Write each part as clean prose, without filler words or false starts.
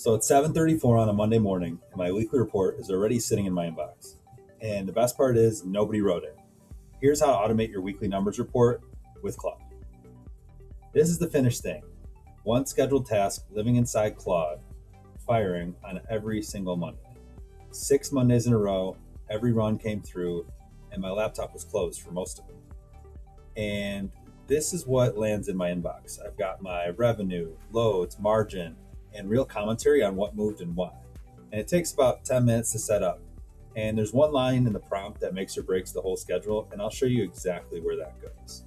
So it's 7:34 on a Monday morning, and my weekly report is already sitting in my inbox. And the best part is nobody wrote it. Here's how to automate your weekly numbers report with Claude. This is the finished thing. One scheduled task living inside Claude, firing on every single Monday. 6 Mondays in a row, every run came through, and my laptop was closed for most of it. And this is what lands in my inbox. I've got my revenue, loads, margin, and real commentary on what moved and why. And it takes about 10 minutes to set up. And there's one line in the prompt that makes or breaks the whole schedule, and I'll show you exactly where that goes.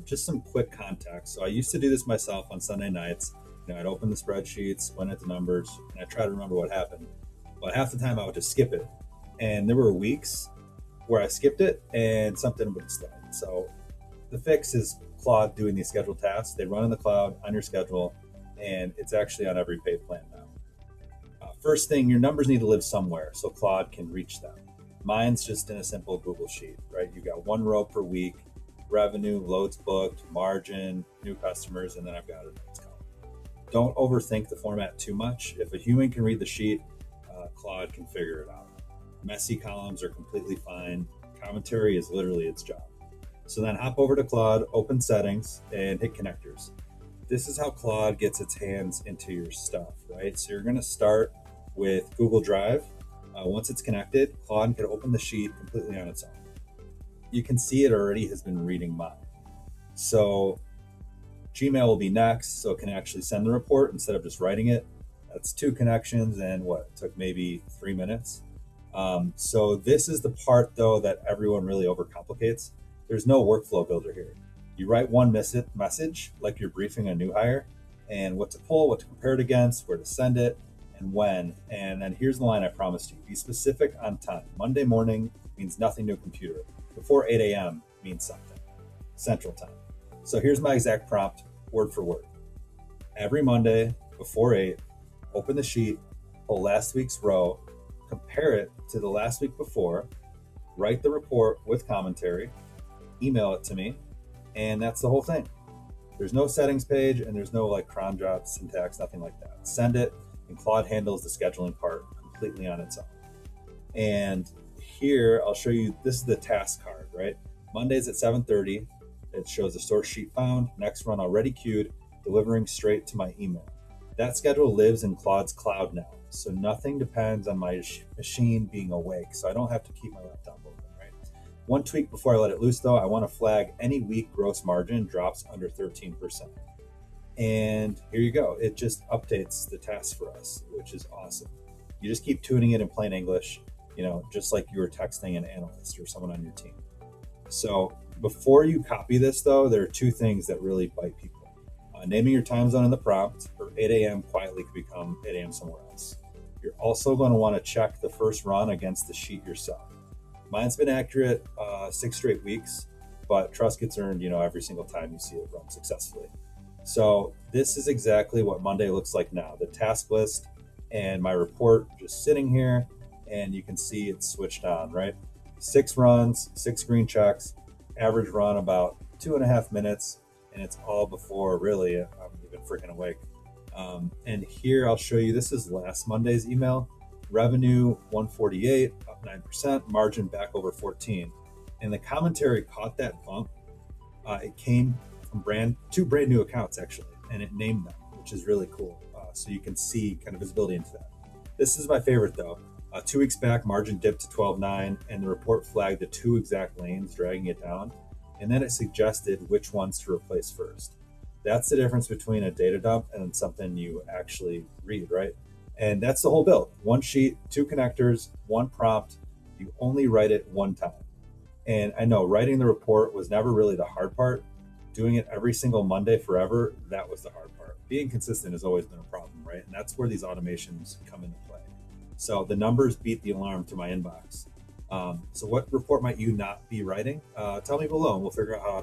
Just some quick context. So I used to do this myself on Sunday nights. I'd open the spreadsheets, went at the numbers, and I try to remember what happened. But half the time I would just skip it. And there were weeks where I skipped it and something would slide. So the fix is Claude doing these scheduled tasks. They run in the cloud on your schedule, and it's actually on every paid plan now. First thing, your numbers need to live somewhere so Claude can reach them. Mine's just in a simple Google sheet, right? You've got one row per week, revenue, loads booked, margin, new customers, and then I've got a notes column. Don't overthink the format too much. If a human can read the sheet, Claude can figure it out. Messy columns are completely fine. Commentary is literally its job. So then hop over to Claude, open settings, and hit connectors. This is how Claude gets its hands into your stuff, right? So you're going to start with Google Drive. Once it's connected, Claude can open the sheet completely on its own. You can see it already has been reading mine. So Gmail will be next, so it can actually send the report instead of just writing it. That's 2 connections, and it took maybe 3 minutes. So this is the part, though, that everyone really overcomplicates. There's no workflow builder here. You write one message, like you're briefing a new hire, and what to pull, what to compare it against, where to send it, and when. And then here's the line I promised you. Be specific on time. Monday morning means nothing to a computer. Before 8 a.m. means something. Central time. So here's my exact prompt, word for word. Every Monday before 8, open the sheet, pull last week's row, compare it to the last week before, write the report with commentary, email it to me, and that's the whole thing. There's no settings page, and there's no cron job syntax, nothing like that. Send it, and Claude handles the scheduling part completely on its own. And here I'll show you, this is the task card, right? Mondays at 7:30, it shows the source sheet found, next run already queued, delivering straight to my email. That schedule lives in Claude's cloud now, so nothing depends on my machine being awake, so I don't have to keep my laptop open, right? One tweak before I let it loose, though, I want to flag any week gross margin drops under 13%. And here you go. It just updates the task for us, which is awesome. You just keep tuning it in plain English, just like you were texting an analyst or someone on your team. So before you copy this, though, there are 2 things that really bite people. Naming your time zone in the prompt, or 8 a.m. quietly could become 8 a.m. somewhere else. You're also going to want to check the first run against the sheet yourself. Mine's been accurate 6 straight weeks, but trust gets earned, every single time you see it run successfully. So this is exactly what Monday looks like now. The task list and my report just sitting here, and you can see it's switched on, right? 6 runs, 6 green checks, average run about 2.5 minutes, and it's all before really I'm even freaking awake. And here I'll show you, this is last Monday's email. Revenue 148, up 9%, margin back over 14. And the commentary caught that bump. It came from 2 brand new accounts actually, and it named them, which is really cool. So you can see kind of visibility into that. This is my favorite though. 2 weeks back, margin dipped to 12.9, and the report flagged the 2 exact lanes, dragging it down. And then it suggested which ones to replace first. That's the difference between a data dump and something you actually read, right? And that's the whole build. 1 sheet, 2 connectors, 1 prompt. You only write it 1 time. And I know writing the report was never really the hard part. Doing it every single Monday forever, that was the hard part. Being consistent has always been a problem, right? And that's where these automations come into play. So the numbers beat the alarm to my inbox. So what report might you not be writing? Tell me below and we'll figure out how to